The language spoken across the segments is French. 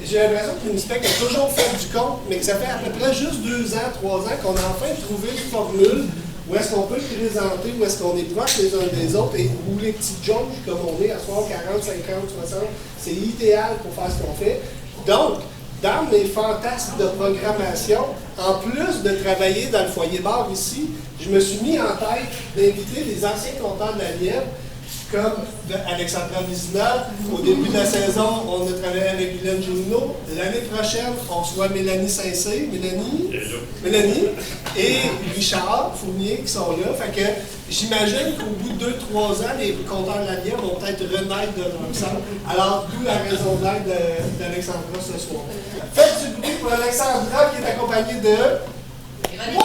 J'ai l'impression que l'UNISPEC a toujours fait du compte, mais que ça fait à peu près juste 2 ans, 3 ans qu'on a enfin trouvé une formule où est-ce qu'on peut le présenter, où est-ce qu'on est proches les uns des autres, et où les petites jauges, comme on est à soir 40, 50, 60, c'est idéal pour faire ce qu'on fait. Donc, dans mes fantasmes de programmation, en plus de travailler dans le foyer bar ici, je me suis mis en tête d'inviter les anciens comptables de la Lièvre, comme Alexandra Vizina. Au début de la saison, on a travaillé avec Guylaine Juno. L'année prochaine, on reçoit Mélanie Saint-Cyr, Mélanie et Richard Fournier qui sont là. Fait que j'imagine qu'au bout de 2-3 ans, les compteurs de la Lièvre vont peut-être renaître de leur centre. Alors, d'où la raison d'être d'Alexandra ce soir. Faites du bruit pour Alexandra qui est accompagnée de... Wow!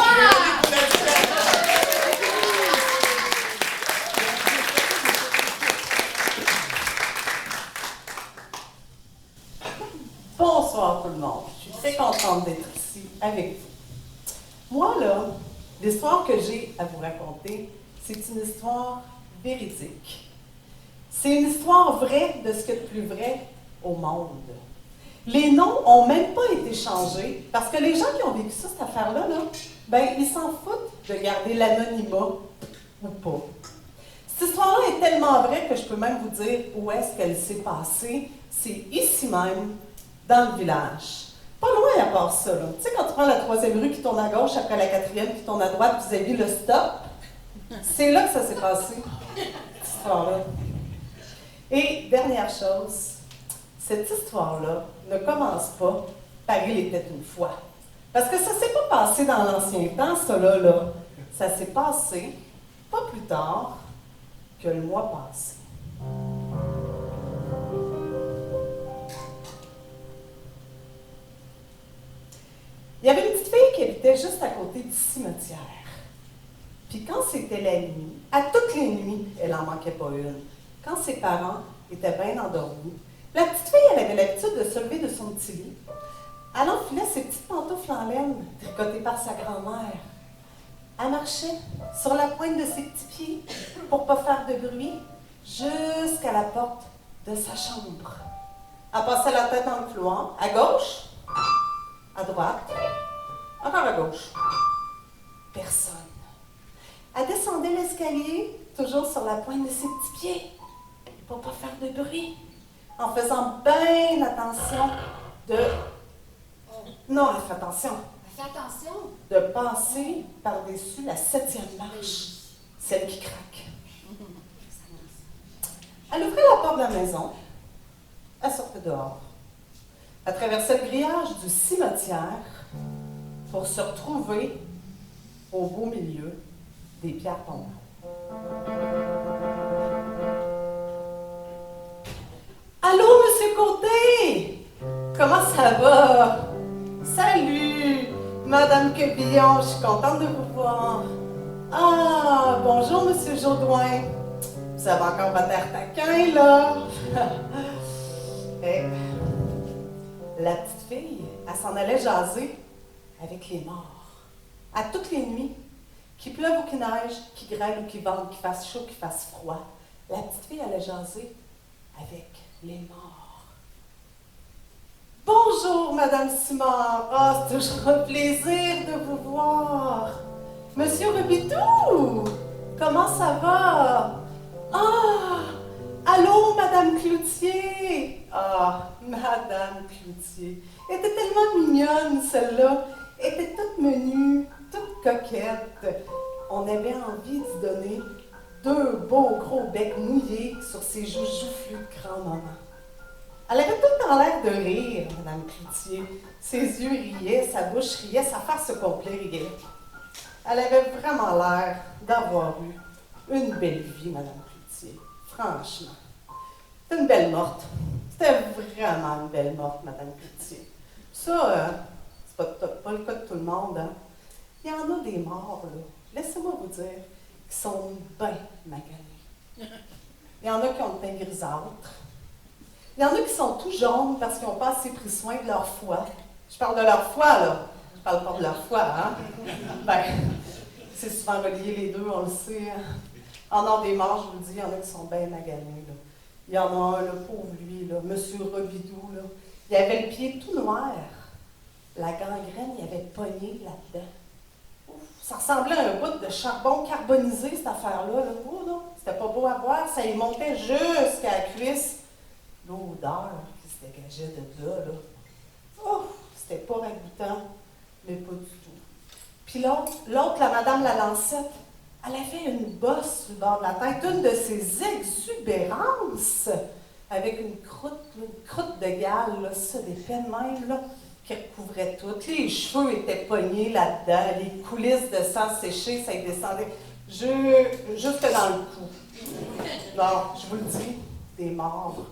Bonsoir tout le monde. Je suis très contente d'être ici avec vous. Moi, là, l'histoire que j'ai à vous raconter, c'est une histoire véridique. C'est une histoire vraie de ce qu'il y a de plus vrai au monde. Les noms n'ont même pas été changés parce que les gens qui ont vécu ça, cette affaire-là, ben, ils s'en foutent de garder l'anonymat ou pas. Cette histoire-là est tellement vraie que je peux même vous dire où est-ce qu'elle s'est passée. C'est ici même, dans le village. Pas loin à part ça, là. Tu sais, quand tu prends la 3e rue qui tourne à gauche, après la 4e qui tourne à droite, vous avez le stop, c'est là que ça s'est passé, cette histoire-là. Et dernière chose, cette histoire-là ne commence pas par il était une fois. Parce que ça ne s'est pas passé dans l'ancien temps, ça là. Ça s'est passé pas plus tard que le mois passé. Il y avait une petite fille qui habitait juste à côté du cimetière. Puis quand c'était la nuit, à toutes les nuits, elle n'en manquait pas une. Quand ses parents étaient bien endormis, la petite fille, elle avait l'habitude de se lever de son petit lit. Elle enfilait ses petites pantoufles en laine, tricotées par sa grand-mère. Elle marchait sur la pointe de ses petits pieds pour ne pas faire de bruit, jusqu'à la porte de sa chambre. Elle passait la tête dans le couloir, à gauche, à droite, encore à gauche. Personne. Elle descendait l'escalier, toujours sur la pointe de ses petits pieds, pour ne pas faire de bruit, en faisant bien attention de... Non, elle fait attention. Fais attention. De passer par-dessus la 7e marche, celle qui craque. Elle ouvrait la porte de la maison, elle sortait dehors. Elle traversait le grillage du cimetière pour se retrouver au beau milieu des pierres tombantes. Allô, Monsieur Côté? Comment ça va? Salut, Madame Quebillon, je suis contente de vous voir. Ah, bonjour, Monsieur Jodoin. Vous avez encore votre air taquin, là. Eh, la petite fille, elle s'en allait jaser avec les morts. À toutes les nuits, qu'il pleuve ou qu'il neige, qu'il grêle ou qu'il vente, qu'il fasse chaud, qu'il fasse froid, la petite fille allait jaser avec les morts. Bonjour, Madame Simard. Ah, c'est toujours un plaisir de vous voir. Monsieur Robidoux, comment ça va? Ah, allô, Madame Cloutier. Ah, Madame Cloutier. Elle était tellement mignonne, celle-là. Elle était toute menue, toute coquette. On avait envie d'y donner 2 beaux gros becs mouillés sur ses joues joufflues de grand-maman. Elle avait tout le temps l'air de rire, Madame Cloutier. Ses yeux riaient, sa bouche riait, sa face au complet riait. Elle avait vraiment l'air d'avoir eu une belle vie, Madame Cloutier. Franchement. C'était une belle morte. C'était vraiment une belle morte, Madame Cloutier. Ça, c'est pas le cas de tout le monde, hein. Il y en a des morts, là. Laissez-moi vous dire, qui sont bien maganés. Il y en a qui ont le teint grisâtre. Il y en a qui sont tout jaunes parce qu'ils n'ont pas assez pris soin de leur foie. Je parle de leur foie, là. Je parle pas de leur foie, hein. Ben, c'est souvent relié les deux, on le sait. Hein? En ordre des morts, je vous le dis, il y en a qui sont bien maganés, là. Il y en a un, le pauvre lui, là, Monsieur Robidoux, là. Il avait le pied tout noir. La gangrène, il avait pogné là-dedans. Ouf, ça ressemblait à un bout de charbon carbonisé, cette affaire-là. Là. Oh, non, c'était pas beau à voir. Ça y montait jusqu'à la cuisse. L'odeur qui se dégageait de là. Oh, c'était pas ragoûtant, mais pas du tout. Puis l'autre, la madame la Lancette, elle avait une bosse sur le bord de la tête, une de ses exubérances, avec une croûte de gale, là, ça, des peines même, là, qui recouvrait tout. Les cheveux étaient pognés là-dedans, les coulisses de sang séché, ça y descendait juste dans le cou. Non, je vous le dis, des morts.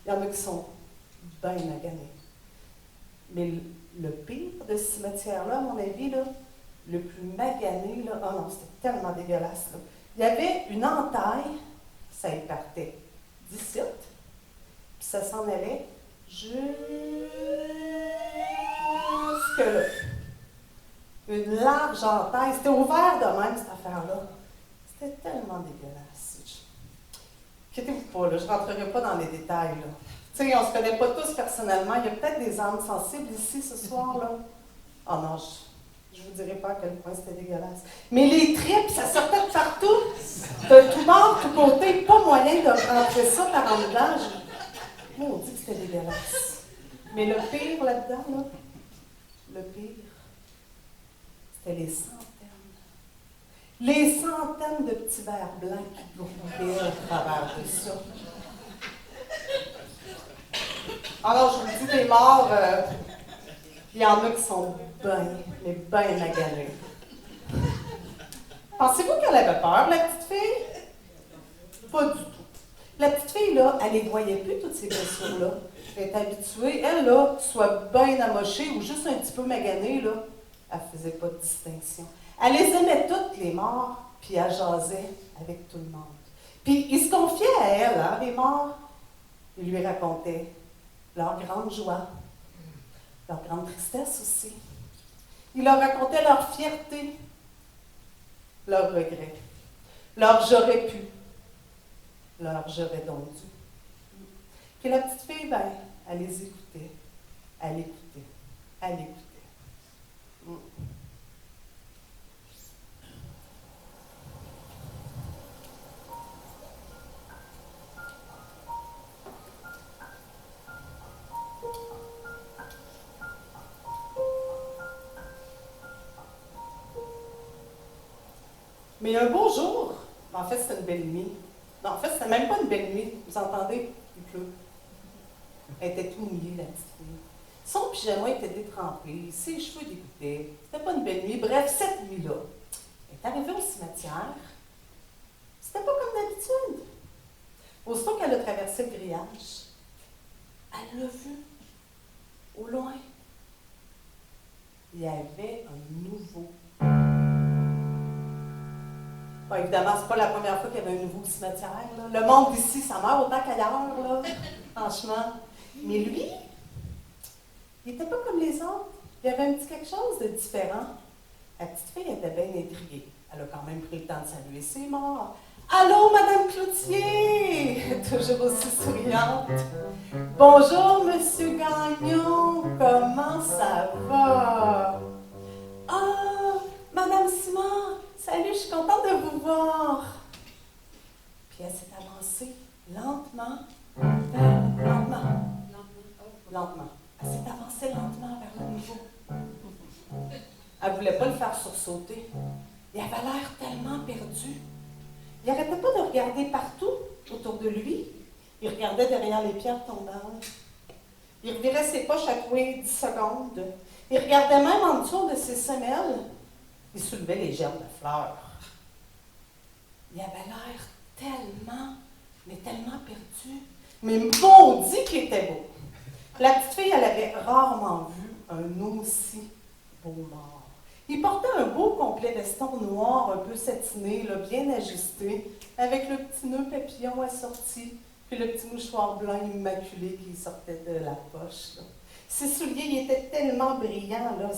Il y en a qui sont bien maganés. Mais le pire de ce cimetière-là, à mon avis, là, le plus magané, là, oh non, c'était tellement dégueulasse. Là. Il y avait une entaille, ça y partait d'ici, puis ça s'en allait jusque là. Une large entaille. C'était ouvert de même, cette affaire-là. C'était tellement dégueulasse. Inquiétez-vous pas, là, je ne rentrerai pas dans les détails. Là. Tu sais, on ne se connaît pas tous personnellement. Il y a peut-être des âmes sensibles ici ce soir. Là. Oh non, je ne vous dirai pas à quel point c'était dégueulasse. Mais les tripes, ça sortait de partout. De tout bord, de tout côté. Pas moyen de rentrer ça par en dedans. On dit que c'était dégueulasse. Mais le pire là-dedans, là, le pire, c'était les centaines. Les centaines de petits verres blancs qui bourbaient à travers de ça. Alors, je vous dis, des morts, il y en a qui sont mais bien maganés. Pensez-vous qu'elle avait peur, la petite fille? Pas du tout. La petite fille, là, elle les voyait plus, toutes ces blessures-là. Elle est habituée, elle, là, soit bien amochée ou juste un petit peu maganée, là, elle faisait pas de distinction. Elle les aimait toutes, les morts, puis elle jasait avec tout le monde. Puis ils se confiaient à elle, hein, les morts. Ils lui racontaient leur grande joie, leur grande tristesse aussi. Ils leur racontaient leur fierté, leur regret, leur j'aurais pu, leur j'aurais donc dû. Puis la petite fille, ben, elle les écoutait, elle écoutait, elle écoutait. Mais un beau jour, en fait, c'était une belle nuit. Non, en fait, c'était même pas une belle nuit. Vous entendez? Il pleut. Elle était tout mouillée, la petite fille. Son pyjama était détrempé, ses cheveux dégoûtaient. C'était pas une belle nuit. Bref, cette nuit-là, elle est arrivée au cimetière. C'était pas comme d'habitude. Aussitôt qu'elle a traversé le grillage, elle l'a vu, au loin. Il y avait un nouveau. Bon, évidemment, c'est pas la première fois qu'il y avait un nouveau cimetière. Là. Le monde d'ici, ça meurt autant qu'ailleurs, là, franchement. Mais lui, il n'était pas comme les autres. Il y avait un petit quelque chose de différent. La petite fille était bien intriguée. Elle a quand même pris le temps de saluer ses morts. Allô, Madame Cloutier! Toujours aussi souriante. Bonjour, Monsieur Gagnon. Comment ça va? Ah, Madame Simon, salut, je suis contente de vous voir. Puis elle s'est avancée lentement, lentement. Elle s'est avancée lentement vers le nouveau. Elle ne voulait pas le faire sursauter. Il avait l'air tellement perdu. Il n'arrêtait pas de regarder partout autour de lui. Il regardait derrière les pierres tombantes. Il revirait ses poches à tous les 10 secondes. Il regardait même en dessous de ses semelles. Il soulevait les germes de fleurs. Il avait l'air tellement perdu. Mais maudit qu'il était beau. La petite fille, elle avait rarement vu un aussi beau mort. Il portait un beau complet veston noir, un peu satiné, là, bien ajusté, avec le petit nœud papillon assorti, puis le petit mouchoir blanc immaculé qui sortait de la poche. Là. Ses souliers ils étaient tellement brillants, là,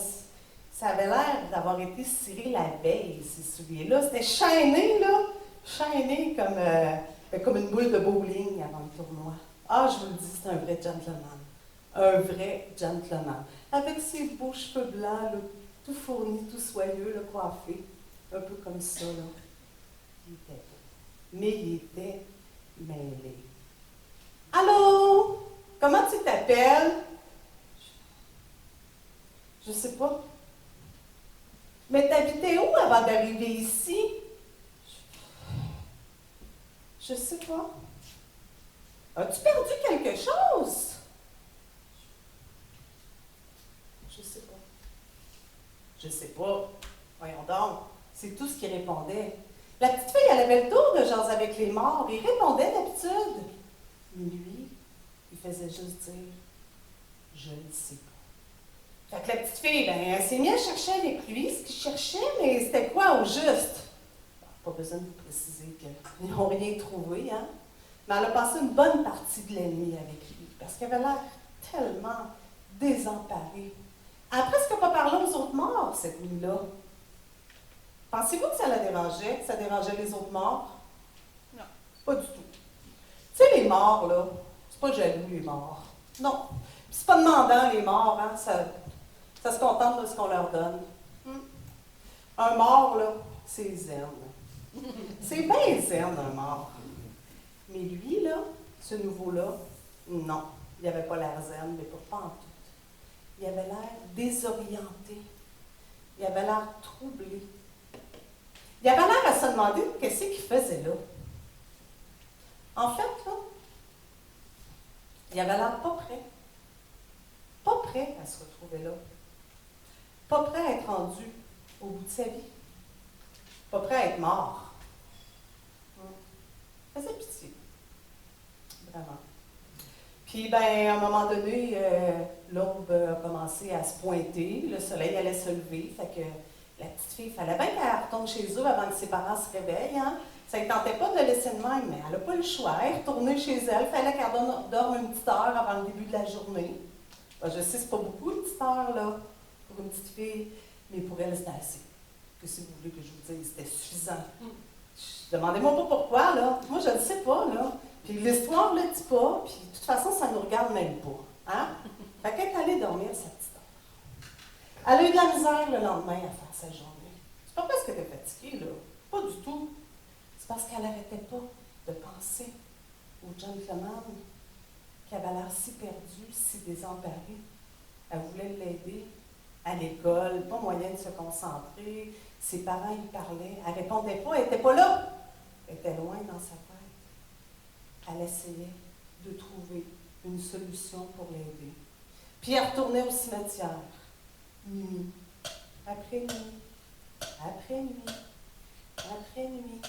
ça avait l'air d'avoir été ciré la veille, ces souliers-là. C'était chaîné, là, chaîné comme une boule de bowling avant le tournoi. Ah, je vous le dis, c'est un vrai gentleman. Un vrai gentleman. Avec ses beaux cheveux blancs, là, tout fournis, tout soyeux, là, coiffé. Un peu comme ça, là. Il était beau. Mais il était mêlé. Allô? Comment tu t'appelles? Je sais pas. Mais t'habitais où avant d'arriver ici? Je sais pas. As-tu perdu quelque chose? Je sais pas. Je sais pas. Voyons donc. C'est tout ce qu'il répondait. La petite fille, elle avait le tour de jaser avec les morts. Il répondait d'habitude. Mais lui, il faisait juste dire « Je ne sais pas ». Fait que la petite fille, ben, elle s'est mise à chercher avec lui ce qu'il cherchait, mais c'était quoi au juste? Pas besoin de vous préciser qu'ils n'ont rien trouvé, hein? Mais elle a passé une bonne partie de la nuit avec lui, parce qu'elle avait l'air tellement désemparée. Elle n'a presque pas parlé aux autres morts cette nuit-là. Pensez-vous que ça la dérangeait, que ça dérangeait les autres morts? Non. Pas du tout. Tu sais, les morts, là, c'est pas jaloux, les morts. Non. Puis c'est pas demandant, les morts, hein? Ça se contente de ce qu'on leur donne. Un mort, là, c'est zen. C'est bien zen, un mort. Mais lui, là, ce nouveau-là, non. Il n'avait pas l'air zen, mais pas en tout. Il avait l'air désorienté. Il avait l'air troublé. Il avait l'air à se demander qu'est-ce qu'il faisait là. En fait, là, il avait l'air pas prêt. Pas prêt à se retrouver là. Pas prêt à être rendu au bout de sa vie. Pas prêt à être mort. Ça faisait pitié. Vraiment. Puis, ben, à un moment donné, l'aube a commencé à se pointer. Le soleil allait se lever. Fait que la petite fille, il fallait bien qu'elle retourne chez eux avant que ses parents se réveillent. Hein? Ça ne tentait pas de le laisser de même, mais elle n'a pas le choix. Elle est retournée chez elle. Il fallait qu'elle dorme une petite heure avant le début de la journée. Ben, je sais, c'est pas beaucoup, une petite heure, là, pour une petite fille, mais pour elle, c'était assez. Que si vous voulez que je vous dise, c'était suffisant. Demandez-moi pas pourquoi, là. Moi, je ne sais pas, là. Puis l'histoire ne le dit pas, puis de toute façon, ça ne nous regarde même pas. Hein? Fait qu'elle est allée dormir sa petite heure. Elle a eu de la misère le lendemain à faire sa journée. C'est pas parce qu'elle était fatiguée, là. Pas du tout. C'est parce qu'elle n'arrêtait pas de penser au gentleman qui avait l'air si perdu, si désemparé. Elle voulait l'aider à l'école, pas moyen de se concentrer. Ses parents y parlaient. Elle ne répondait pas, elle n'était pas là. Elle était loin dans sa tête. Elle essayait de trouver une solution pour l'aider. Puis elle retournait au cimetière. Nuit, après nuit, après nuit, après nuit.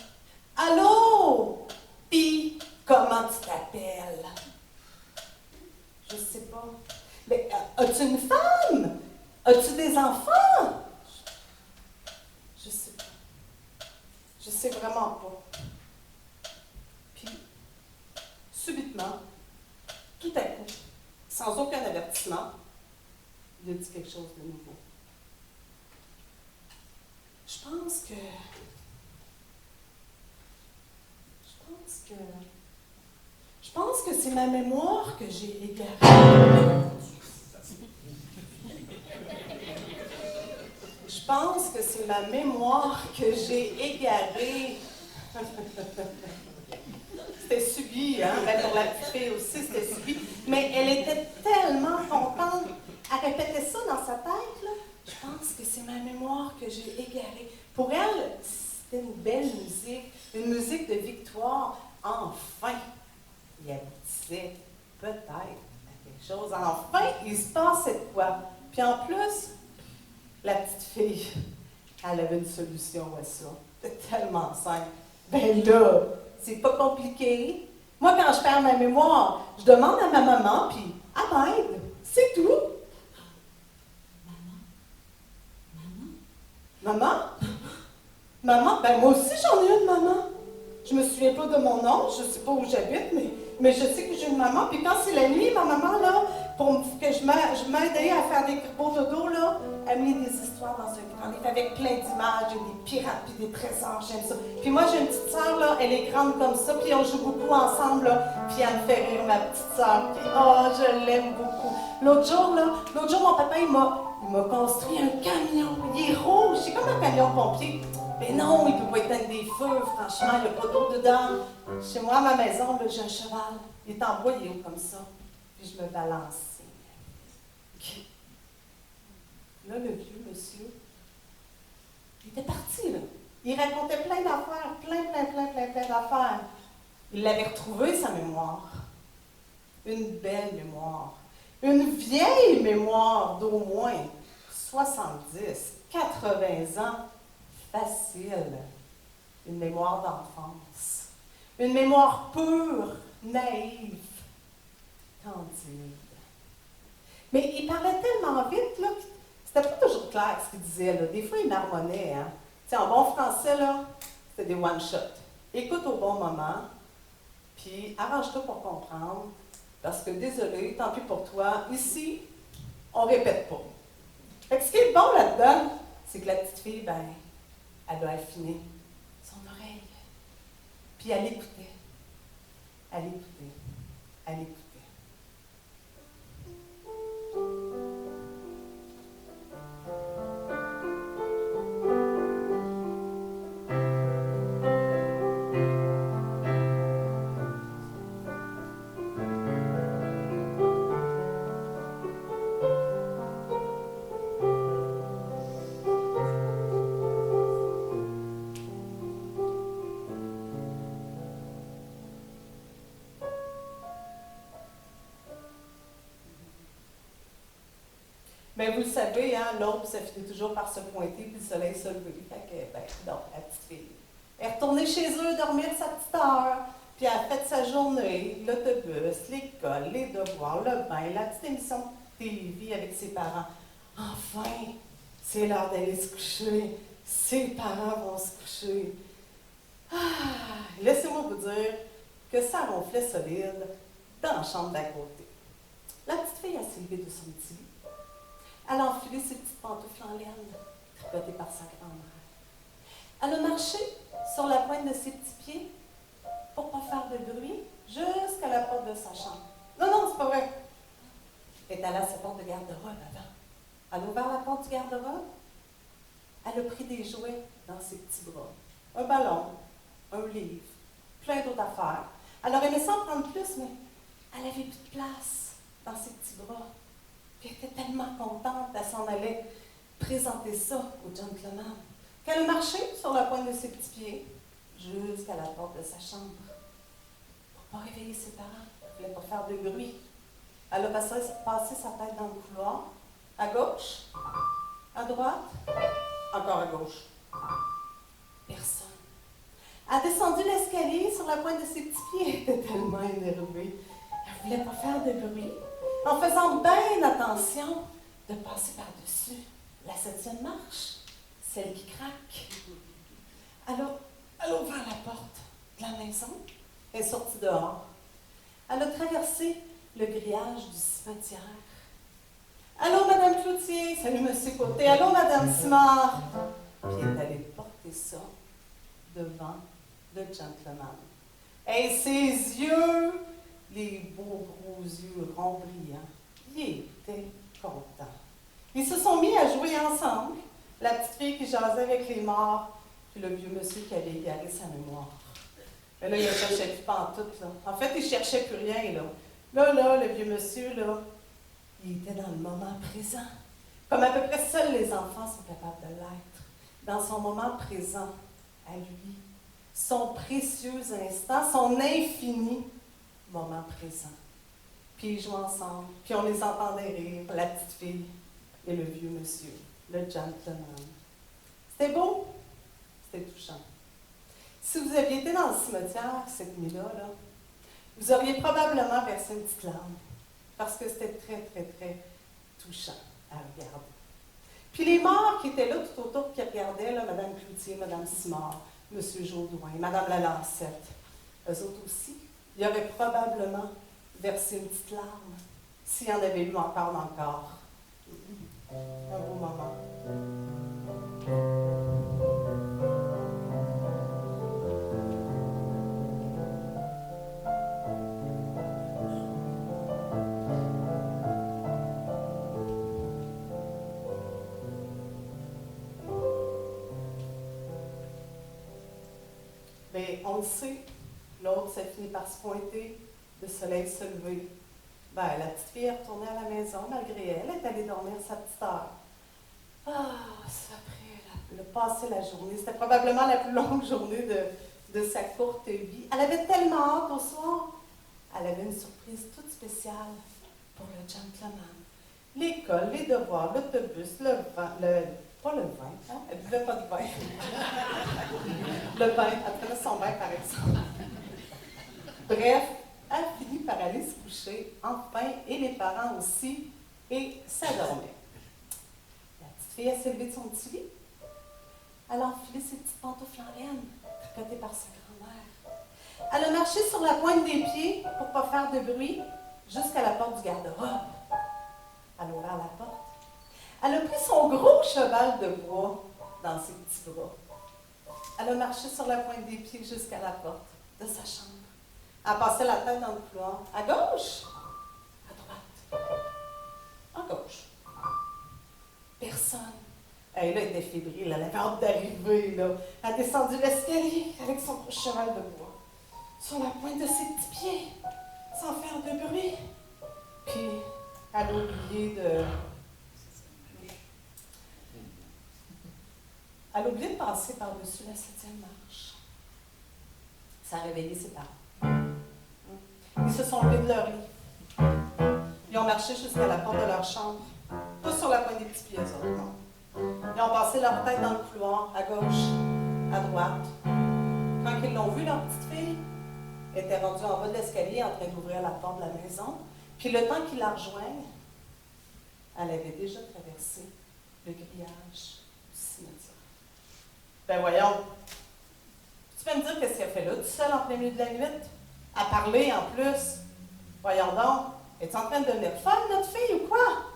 Allô? Puis, comment tu t'appelles? Je sais pas. Mais as-tu une femme? As-tu des enfants? Je sais pas. Je sais vraiment pas. Puis, subitement, tout à coup, sans aucun avertissement, il a dit quelque chose de nouveau. Je pense que c'est ma mémoire que j'ai égarée. Je pense que c'est ma mémoire que j'ai égarée. C'était subi, hein? Ben pour la petite fille aussi, c'était subi. Mais elle était tellement contente. Elle répétait ça dans sa tête, là. Je pense que c'est ma mémoire que j'ai égarée. Pour elle, c'était une belle musique, une musique de victoire. Enfin, il aboutissait peut-être à quelque chose. Enfin, il se passait de quoi. Puis en plus, la petite fille, elle avait une solution à ça. C'était tellement simple. Ben là, c'est pas compliqué. Moi, quand je perds ma mémoire, je demande à ma maman, puis elle m'aide. C'est tout. Maman? Maman? Ben moi aussi, j'en ai une maman. Je me souviens pas de mon nom, je sais pas où j'habite, mais je sais que j'ai une maman. Puis quand c'est la nuit, ma maman, là, que je m'aidais à faire des beaux dodos, là, à mettre des histoires dans un grand livre avec plein d'images, et des pirates, puis des trésors, j'aime ça. Puis moi, j'ai une petite sœur, là, elle est grande comme ça, puis on joue beaucoup ensemble, là, puis elle me fait rire, ma petite sœur, puis oh, je l'aime beaucoup. L'autre jour, mon papa, il m'a construit un camion, il est rouge, c'est comme un camion pompier. Mais non, il ne peut pas éteindre des feux, franchement, il n'y a pas d'eau dedans. Chez moi, à ma maison, là, j'ai un cheval, il est en bois, il est haut comme ça, puis je me balance. Là, le vieux monsieur, il était parti, là. Il racontait plein d'affaires, plein d'affaires. Il l'avait retrouvé, sa mémoire. Une belle mémoire. Une vieille mémoire d'au moins 70, 80 ans. Facile. Une mémoire d'enfance. Une mémoire pure, naïve, candide. Mais il parlait tellement vite, là, que c'était pas toujours clair ce qu'il disait, là. Des fois, il marmonnait, hein. Tu sais, en bon français, là, c'était des one-shots. Écoute au bon moment, puis arrange-toi pour comprendre, parce que, désolé, tant pis pour toi, ici, on répète pas. Fait que ce qui est bon là-dedans, c'est que la petite fille, ben, elle doit affiner son oreille. Puis elle écoutait. Elle écoutait. Elle écoutait. Mais vous le savez, hein, l'aube, ça finit toujours par se pointer, puis le soleil se lever. Fait que, ben, donc, la petite fille, elle est retournée chez eux dormir sa petite heure, puis elle a fait sa journée, l'autobus, l'école, les devoirs, le bain, la petite émission de télévision avec ses parents. Enfin, c'est l'heure d'aller se coucher. Ses parents vont se coucher. Ah, laissez-moi vous dire que ça ronflait solide dans la chambre d'à côté. La petite fille a s'est levée de son petit lit. Elle a enfilé ses petites pantoufles en laine, tripotées par sa grand-mère. Elle a marché sur la pointe de ses petits pieds pour ne pas faire de bruit jusqu'à la porte de sa chambre. Non, non, c'est pas vrai. Elle est allée à sa porte de garde-robe avant. Elle a ouvert la porte du garde-robe. Elle a pris des jouets dans ses petits bras. Un ballon, un livre, plein d'autres affaires. Elle aurait aimé s'en prendre plus, mais elle avait plus de place dans ses petits bras. Puis elle était tellement contente, elle s'en allait présenter ça au gentleman, qu'elle a marché sur la pointe de ses petits pieds jusqu'à la porte de sa chambre. Pour ne pas réveiller ses parents, elle ne voulait pas faire de bruit. Elle a passé sa tête dans le couloir, à gauche, à droite, encore à gauche. Personne. Elle a descendu l'escalier sur la pointe de ses petits pieds, elle était tellement énervée. Elle ne voulait pas faire de bruit, en faisant bien attention de passer par-dessus la 7e marche, celle qui craque. Elle a ouvert la porte de la maison, elle est sortie dehors. Elle a traversé le grillage du cimetière. Allô, Madame Cloutier, salut Monsieur Côté, allô, Madame Simard. Puis elle est allée porter ça devant le gentleman. Et ses yeux, les beaux gros yeux ronds brillants, ils étaient contents. Ils se sont mis à jouer ensemble, la petite fille qui jasait avec les morts, puis le vieux monsieur qui avait égaré sa mémoire. Mais là, il ne cherchait plus pantoute, là. En fait, il ne cherchait plus rien, là. Là, le vieux monsieur, là, il était dans le moment présent. Comme à peu près seuls les enfants sont capables de l'être. Dans son moment présent, à lui. Son précieux instant, son infini moment présent. Puis ils jouent ensemble, puis on les entendait rire, la petite fille et le vieux monsieur, le gentleman. C'était beau, c'était touchant. Si vous aviez été dans le cimetière cette nuit-là, là, vous auriez probablement versé une petite larme, parce que c'était très, très, très touchant à regarder. Puis les morts qui étaient là tout autour, qui regardaient, là, Mme Cloutier, Mme Simard, M. Jaudoin, Mme Lalancette, eux autres aussi, ils auraient probablement versé une petite larme. s'il y en avait eu encore dans le corps. Un beau moment. Mais on le sait, l'autre, ça finit par se pointer, le soleil se lever. Ben, la petite fille est retournée à la maison, malgré elle, est allée dormir sa petite heure. Ah, ça après, elle a passé la journée. C'était probablement la plus longue journée de sa courte vie. Elle avait tellement hâte au soir. Elle avait une surprise toute spéciale pour le gentleman. L'école, les devoirs, l'autobus, le vin, pas le vin, hein? Elle ne buvait pas de vin. Le vin, elle prenait son vin par exemple. Bref, elle finit par aller se coucher, enfin, et les parents aussi, et ça dormait. La petite fille, elle s'est levée de son petit lit. Elle a enfilé ses petites pantoufles en laine, tricotées par sa grand-mère. Elle a marché sur la pointe des pieds pour ne pas faire de bruit, jusqu'à la porte du garde-robe. Elle a ouvert la porte. Elle a pris son gros cheval de bois dans ses petits bras. Elle a marché sur la pointe des pieds jusqu'à la porte de sa chambre. Elle passait la tête dans le couloir. À gauche, à droite, à gauche. Personne. Elle là, était fébrile, elle avait hâte d'arriver. Elle a descendu l'escalier avec son gros cheval de bois, sur la pointe de ses petits pieds, sans faire de bruit. Puis, elle a oublié de... Elle a oublié de passer par-dessus la 7e marche. Ça a réveillé ses parents. Ils se sont levés de leur lit. Ils ont marché jusqu'à la porte de leur chambre. Pas sur la pointe des petits pieds, ça, non. Ils ont passé leur tête dans le couloir, à gauche, à droite. Quand ils l'ont vue, leur petite fille, elle était rendue en bas de l'escalier en train d'ouvrir la porte de la maison. Puis le temps qu'ils la rejoignent, elle avait déjà traversé le grillage du cimetière. Ben voyons, tu peux me dire qu'est-ce qu'elle fait là, tout seul en plein milieu de la nuit? À parler en plus. Voyons donc, es-tu en train de devenir folle, notre fille, ou quoi?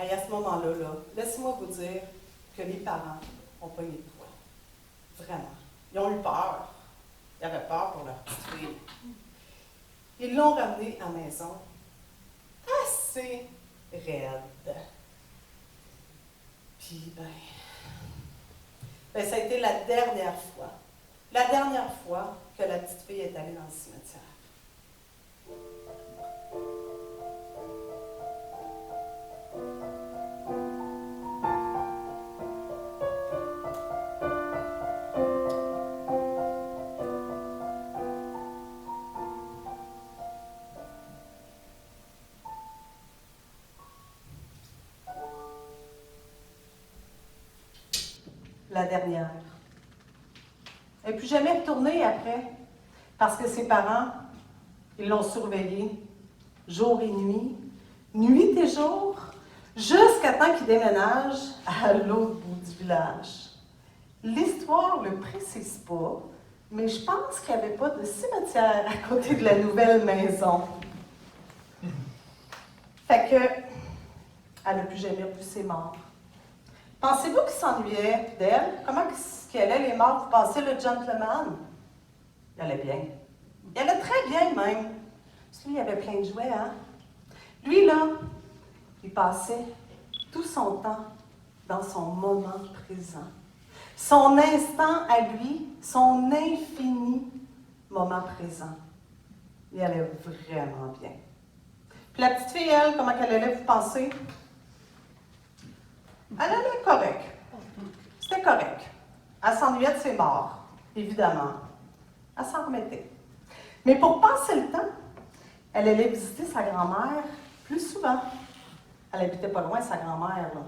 Et à ce moment-là, laissez-moi vous dire que les parents ont pogné de quoi. Vraiment. Ils ont eu peur. Ils avaient peur pour leur petite fille. Ils l'ont ramenée à la maison assez raide. Puis, ça a été la dernière fois que la petite fille est allée dans le cimetière. La dernière. Elle n'est plus jamais retournée après, parce que ses parents, ils l'ont surveillée jour et nuit, nuit et jour, jusqu'à temps qu'il déménage à l'autre bout du village. L'histoire ne le précise pas, mais je pense qu'il n'y avait pas de cimetière à côté de la nouvelle maison. Fait que, elle n'a plus jamais revu ses morts. Pensez-vous qu'il s'ennuyait d'elle? Comment qu'elle allait les morts? Vous pensez le gentleman? Il allait bien. Il allait très bien même. Parce que lui, il avait plein de jouets, hein? Lui, là, il passait tout son temps dans son moment présent. Son instant à lui, son infini moment présent. Il allait vraiment bien. Puis la petite fille, elle, comment qu'elle allait, vous pensez? Elle allait correct. C'était correct. Elle s'ennuyait de ses morts, évidemment. Elle s'en remettait. Mais pour passer le temps, elle allait visiter sa grand-mère plus souvent. Elle habitait pas loin, sa grand-mère, là.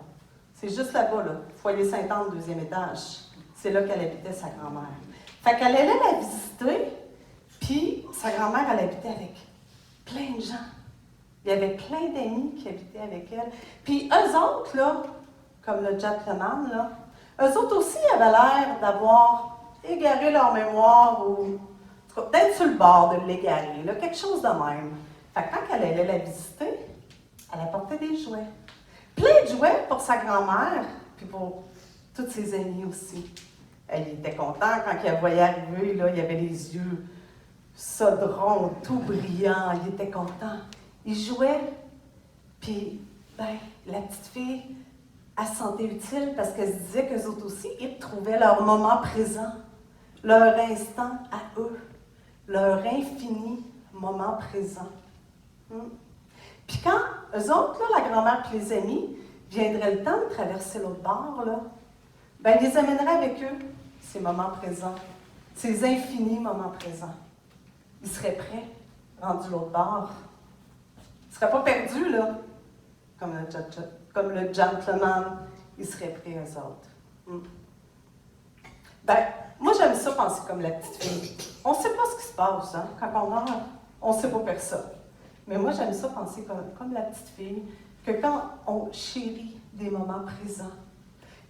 C'est juste là-bas, là, foyer Sainte-Anne, 2e étage. C'est là qu'elle habitait, sa grand-mère. Fait qu'elle allait la visiter, puis sa grand-mère, elle habitait avec plein de gens. Il y avait plein d'amis qui habitaient avec elle. Puis eux autres, là, comme le gentleman, là, eux autres aussi avaient l'air d'avoir égaré leur mémoire ou peut-être sur le bord de l'égarer, là, quelque chose de même. Fait que quand elle allait la visiter, Elle apportait des jouets. Plein de jouets pour sa grand-mère, puis pour tous ses amis aussi. Elle était content quand il la voyait arriver, là, il avait les yeux chaudrons, tout brillants, il était content. Il jouait, puis ben, la petite fille, elle se sentait utile parce qu'elle se disait qu'eux autres aussi, ils trouvaient leur moment présent, leur instant à eux, leur infini moment présent. Puis quand eux autres, là, la grand-mère et les amis, viendrait le temps de traverser l'autre bord, là, ben, ils les amèneraient avec eux, ces moments présents, ces infinis moments présents. Ils seraient prêts, rendus l'autre bord. Ils ne seraient pas perdus, là, comme le gentleman. Ils seraient prêts, eux autres. Ben, moi, j'aime ça penser comme la petite fille. On ne sait pas ce qui se passe, hein, quand on meurt. On ne sait pas personne. Mais moi, j'aime ça penser comme la petite fille, que quand on chérit des moments présents,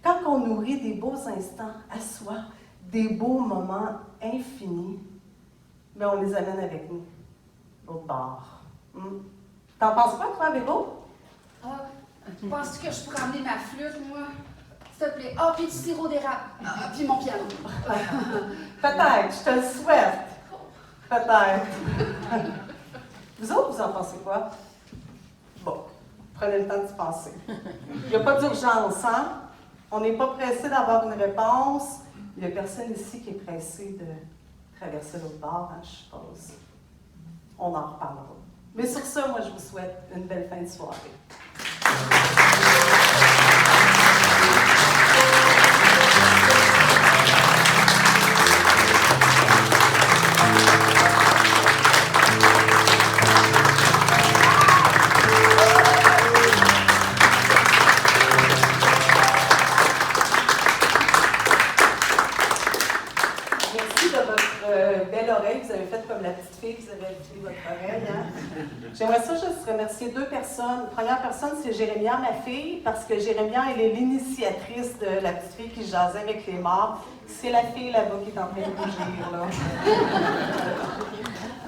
quand on nourrit des beaux instants à soi, des beaux moments infinis, bien, on les amène avec nous, l'autre bord. T'en penses pas, toi, Véro? Ah, penses-tu que je pourrais emmener ma flûte, moi? S'il te plaît. Ah, puis du sirop d'érable. Ah, puis mon piano. Peut-être, je te le souhaite. Peut-être. Vous autres, vous en pensez quoi? Bon, prenez le temps d'y penser. Il n'y a pas d'urgence, hein? On n'est pas pressé d'avoir une réponse. Il n'y a personne ici qui est pressé de traverser l'autre bord, hein, je suppose. On en reparlera. Mais sur ça, moi, je vous souhaite une belle fin de soirée. Vous avez fait comme la petite fille, vous avez habitué votre oreille. Hein? J'aimerais ça juste remercier deux personnes. La première personne, c'est Jérémia, ma fille, parce que Jérémia, elle est l'initiatrice de la petite fille qui jasait avec les morts. C'est la fille là-bas qui est en train de rougir, là.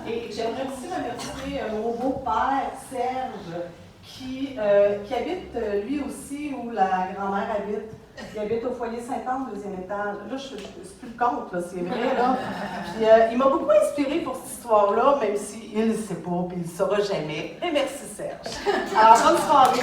Et j'aimerais aussi remercier mon beau-père, Serge, qui habite lui aussi où la grand-mère habite. Il habite au foyer Sainte-Anne, deuxième étage. Là, je ne sais plus le compte, là, c'est vrai, là. Puis, il m'a beaucoup inspiré pour cette histoire-là, même s'il ne sait pas, puis il ne saura jamais. Et merci, Serge. Alors, bonne soirée.